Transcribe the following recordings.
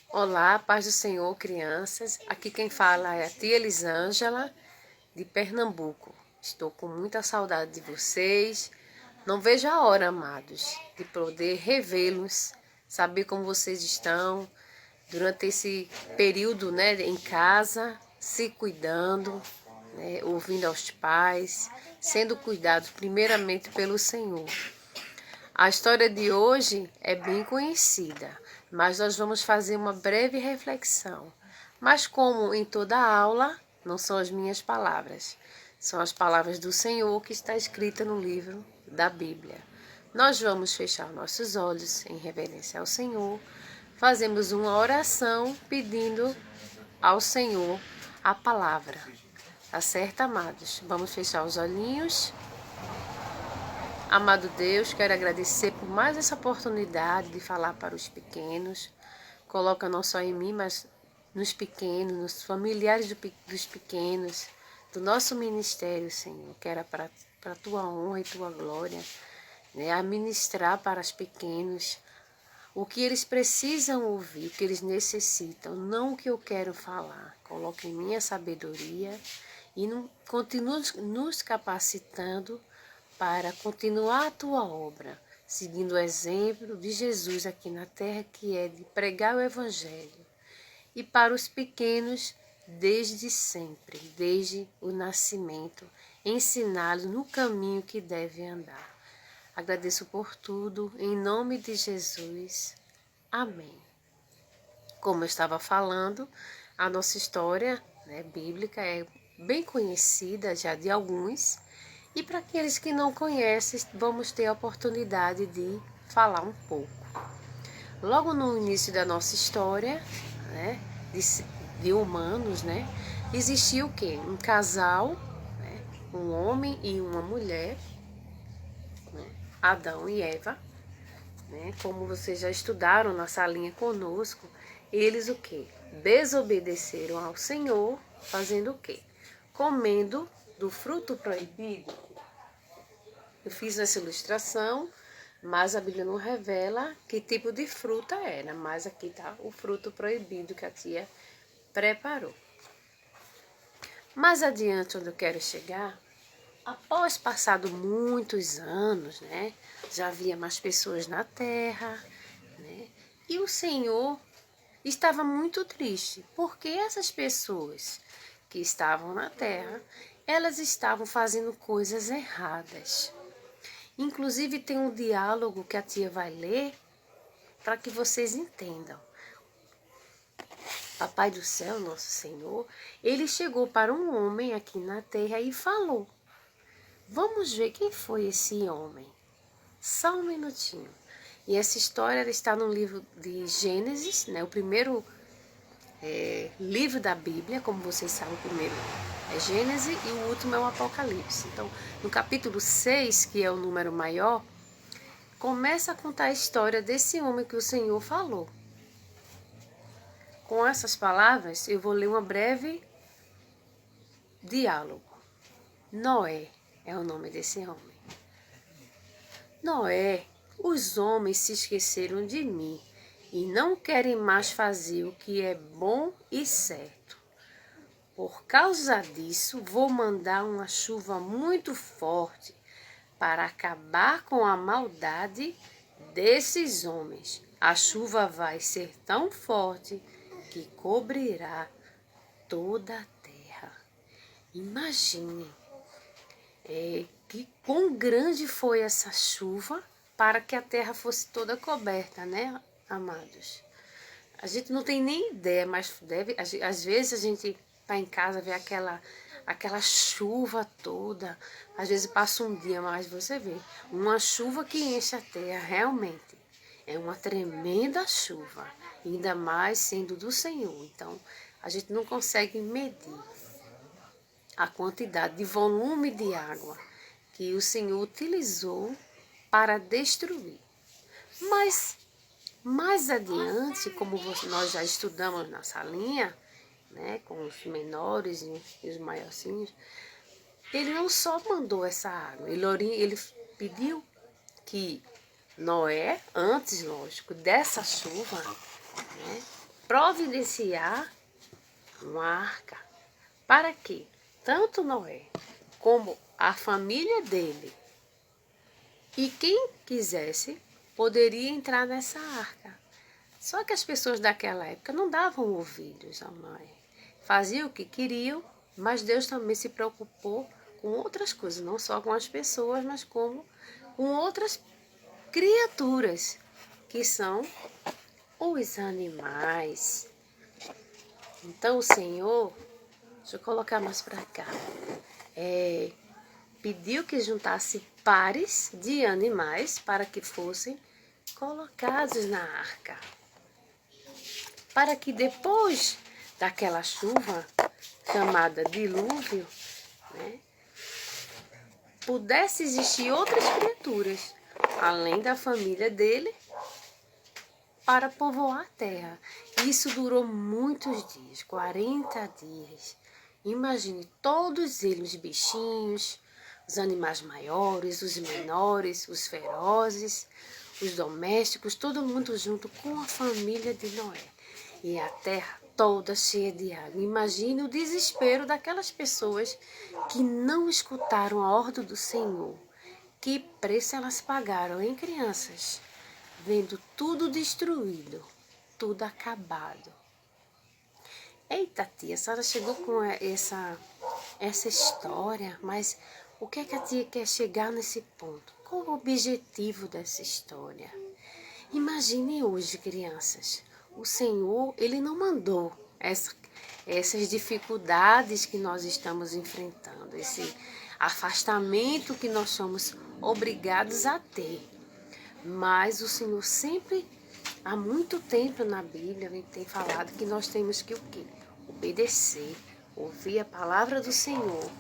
Olá, paz do Senhor, crianças. Aqui quem fala é a tia Elisângela, de Pernambuco. Estou com muita saudade de vocês. Não vejo a hora, amados, de poder revê-los, saber como vocês estão durante esse período, né, em casa, se cuidando, né, ouvindo aos pais, sendo cuidados primeiramente pelo Senhor. A história de hoje é bem conhecida, mas nós vamos fazer uma breve reflexão. Mas como em toda aula, não são as minhas palavras, são as palavras do Senhor que está escrita no livro da Bíblia. Nós vamos fechar nossos olhos em reverência ao Senhor, fazemos uma oração pedindo ao Senhor a palavra. Tá certo, amados? Vamos fechar os olhinhos. Amado Deus, quero agradecer por mais essa oportunidade de falar para os pequenos. Coloca não só em mim, mas nos pequenos, nos familiares dos pequenos, do nosso ministério, Senhor, que era para a tua honra e tua glória, né? A ministrar para os pequenos o que eles precisam ouvir, o que eles necessitam, não o que eu quero falar. Coloca em mim a sabedoria e continua nos capacitando para continuar a tua obra, seguindo o exemplo de Jesus aqui na terra, que é de pregar o Evangelho. E para os pequenos, desde sempre, desde o nascimento, ensiná-los no caminho que devem andar. Agradeço por tudo, em nome de Jesus. Amém. Como eu estava falando, a nossa história, né, bíblica é bem conhecida já de alguns. E para aqueles que não conhecem, vamos ter a oportunidade de falar um pouco. Logo no início da nossa história, né, de humanos, né, existia o quê? Um casal, né, um homem e uma mulher, né, Adão e Eva, né, como vocês já estudaram na salinha conosco, eles o quê? Desobedeceram ao Senhor, fazendo o quê? Comendo do fruto proibido. Eu fiz essa ilustração, mas a Bíblia não revela que tipo de fruta era. Mas aqui está o fruto proibido que a tia preparou. Mais adiante, onde eu quero chegar, após passado muitos anos, né, já havia mais pessoas na terra, né, e o Senhor estava muito triste, porque essas pessoas que estavam na terra, elas estavam fazendo coisas erradas. Inclusive tem um diálogo que a tia vai ler para que vocês entendam. Papai do céu, nosso Senhor, ele chegou para um homem aqui na terra e falou: vamos ver quem foi esse homem. Só um minutinho. E essa história ela está no livro de Gênesis, né? O primeiro livro da Bíblia, como vocês sabem, o primeiro é Gênesis e o último é o Apocalipse. Então, no capítulo 6, que é o número maior, começa a contar a história desse homem que o Senhor falou. Com essas palavras, eu vou ler uma breve diálogo. Noé é o nome desse homem. Noé, os homens se esqueceram de mim e não querem mais fazer o que é bom e certo. Por causa disso, vou mandar uma chuva muito forte para acabar com a maldade desses homens. A chuva vai ser tão forte que cobrirá toda a terra. Imagine que quão grande foi essa chuva para que a terra fosse toda coberta, né, amados? A gente não tem nem ideia, mas às vezes a gente tá em casa, vê aquela chuva toda, às vezes passa um dia, mas você vê, uma chuva que enche a terra, realmente, é uma tremenda chuva, ainda mais sendo do Senhor. Então, a gente não consegue medir a quantidade de volume de água que o Senhor utilizou para destruir. Mas, mais adiante, como nós já estudamos na salinha, né, com os menores e os maiorzinhos, ele não só mandou essa água, ele pediu que Noé, antes, lógico, dessa chuva, né, providenciar uma arca. Para que tanto Noé como a família dele e quem quisesse poderia entrar nessa arca. Só que as pessoas daquela época não davam ouvidos ao Noé. Faziam o que queriam, mas Deus também se preocupou com outras coisas, não só com as pessoas, mas com outras criaturas, que são os animais. Então o Senhor, deixa eu colocar mais para cá, pediu que juntasse pares de animais para que fossem colocados na arca. Para que depois daquela chuva chamada dilúvio, né, pudesse existir outras criaturas, além da família dele, para povoar a terra. Isso durou muitos dias, 40 dias. Imagine todos eles, os bichinhos, os animais maiores, os menores, os ferozes, os domésticos, todo mundo junto com a família de Noé. E a terra toda cheia de água. Imagine o desespero daquelas pessoas que não escutaram a ordem do Senhor. Que preço elas pagaram, hein, crianças? Vendo tudo destruído, tudo acabado. Eita, tia, a senhora chegou com essa história, mas o que é que a tia quer chegar nesse ponto? Qual o objetivo dessa história? Imagine hoje, crianças, o Senhor, Ele não mandou essas dificuldades que nós estamos enfrentando, esse afastamento que nós somos obrigados a ter. Mas o Senhor sempre, há muito tempo na Bíblia, ele tem falado que nós temos que o quê? Obedecer, ouvir a palavra do Senhor,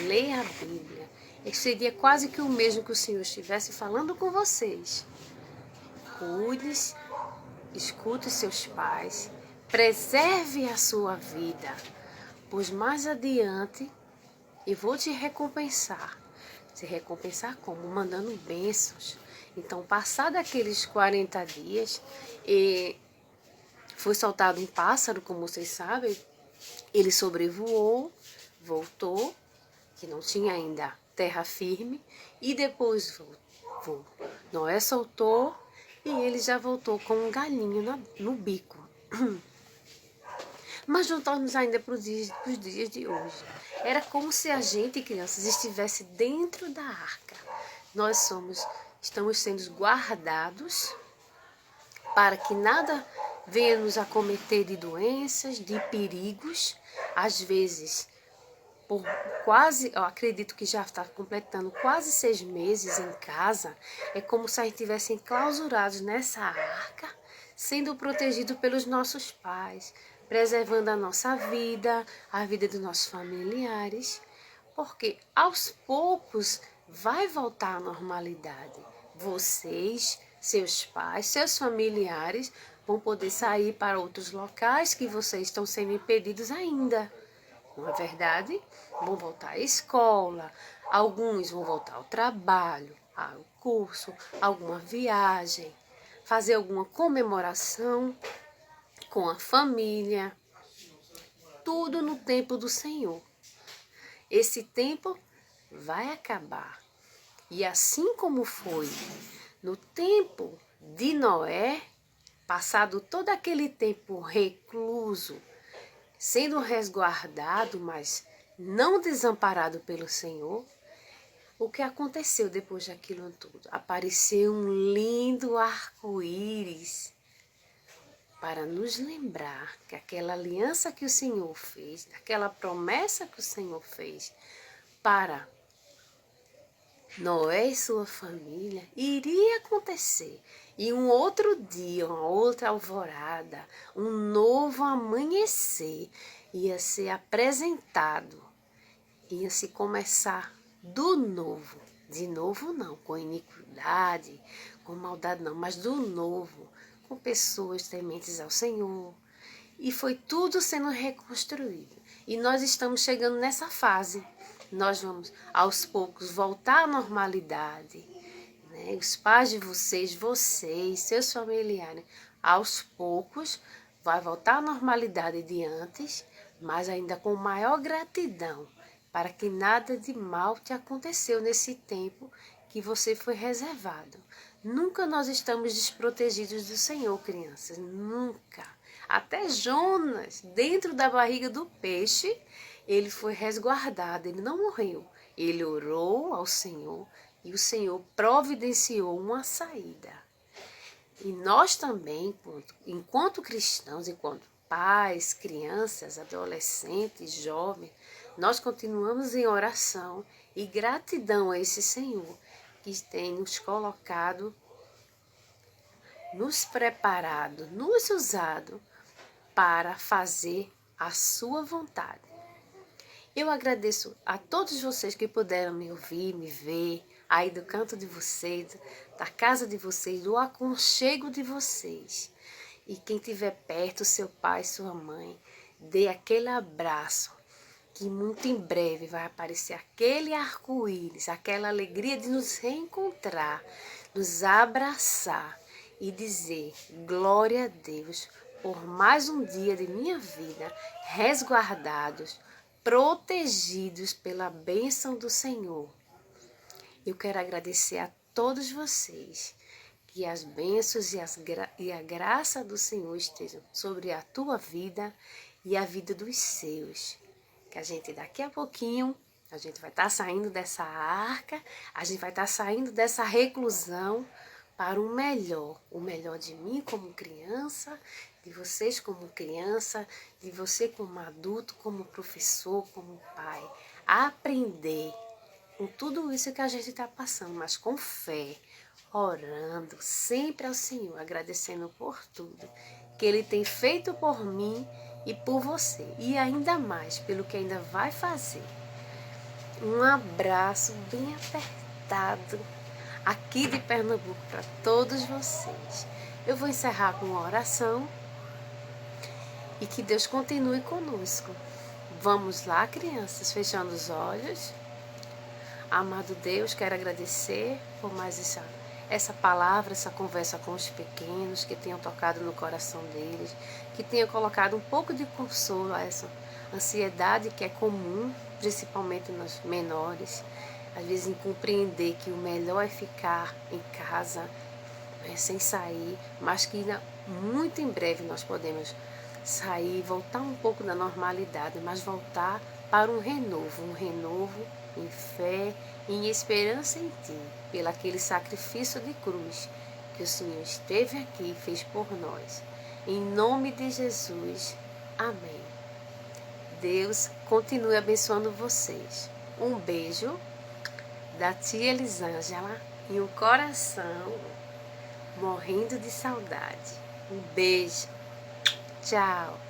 ler a Bíblia. E seria quase que o mesmo que o Senhor estivesse falando com vocês. Cuide, escute seus pais, preserve a sua vida, pois mais adiante eu vou te recompensar. Se recompensar como? Mandando bênçãos. Então, passado aqueles 40 dias, foi soltado um pássaro, como vocês sabem, ele sobrevoou, voltou, que não tinha ainda terra firme, e depois voltou. Noé soltou e ele já voltou com um galinho no bico. Mas voltamos ainda para os dias de hoje. Era como se a gente, crianças, estivesse dentro da arca. Nós estamos sendo guardados para que nada venha nos acometer de doenças, de perigos. Às vezes, por quase, eu acredito que já está completando quase 6 meses em casa, é como se a gente estivesse enclausurados nessa arca, sendo protegido pelos nossos pais, preservando a nossa vida, a vida dos nossos familiares, porque aos poucos vai voltar à normalidade. Vocês, seus pais, seus familiares vão poder sair para outros locais que vocês estão sendo impedidos ainda. Não é verdade? Vão voltar à escola, alguns vão voltar ao trabalho, ao curso, alguma viagem, fazer alguma comemoração com a família. Tudo no tempo do Senhor. Esse tempo vai acabar. E assim como foi no tempo de Noé, passado todo aquele tempo recluso, sendo resguardado, mas não desamparado pelo Senhor, o que aconteceu depois daquilo tudo? Apareceu um lindo arco-íris para nos lembrar que aquela aliança que o Senhor fez, aquela promessa que o Senhor fez para Noé e sua família, iria acontecer. E um outro dia, uma outra alvorada, um novo amanhecer ia ser apresentado. Ia se começar do novo. De novo não, com iniquidade, com maldade não, mas do novo, com pessoas tementes ao Senhor. E foi tudo sendo reconstruído. E nós estamos chegando nessa fase. Nós vamos, aos poucos, voltar à normalidade. Né? Os pais de vocês, seus familiares, aos poucos, vai voltar à normalidade de antes, mas ainda com maior gratidão, para que nada de mal te aconteceu nesse tempo que você foi reservado. Nunca nós estamos desprotegidos do Senhor, crianças, nunca. Até Jonas, dentro da barriga do peixe, ele foi resguardado, ele não morreu. Ele orou ao Senhor e o Senhor providenciou uma saída. E nós também, enquanto cristãos, enquanto pais, crianças, adolescentes, jovens, nós continuamos em oração e gratidão a esse Senhor que tem nos colocado, nos preparado, nos usado para fazer a sua vontade. Eu agradeço a todos vocês que puderam me ouvir, me ver, aí do canto de vocês, da casa de vocês, do aconchego de vocês. E quem estiver perto, seu pai, sua mãe, dê aquele abraço, que muito em breve vai aparecer aquele arco-íris, aquela alegria de nos reencontrar, nos abraçar e dizer glória a Deus por mais um dia de minha vida, resguardados, protegidos pela bênção do Senhor. Eu quero agradecer a todos vocês, que as bênçãos e a graça do Senhor estejam sobre a tua vida e a vida dos seus. Que a gente daqui a pouquinho, a gente vai estar saindo dessa arca, a gente vai estar saindo dessa reclusão para o melhor de mim como criança, de vocês como criança, de você como adulto, como professor, como pai. Aprender com tudo isso que a gente está passando, mas com fé, orando sempre ao Senhor, agradecendo por tudo que Ele tem feito por mim e por você, e ainda mais pelo que ainda vai fazer. Um abraço bem apertado aqui de Pernambuco para todos vocês. Eu vou encerrar com uma oração e que Deus continue conosco. Vamos lá, crianças, fechando os olhos. Amado Deus, quero agradecer por mais essa palavra, essa conversa com os pequenos, que tenham tocado no coração deles, que tenha colocado um pouco de consolo a essa ansiedade que é comum, principalmente nos menores, às vezes em compreender que o melhor é ficar em casa, né, sem sair, mas que muito em breve nós podemos sair, voltar um pouco da normalidade, mas voltar para um renovo em fé, em esperança em Ti, pelo aquele sacrifício de cruz que o Senhor esteve aqui e fez por nós. Em nome de Jesus, amém. Deus continue abençoando vocês. Um beijo da tia Elisângela e um coração morrendo de saudade. Um beijo. Tchau.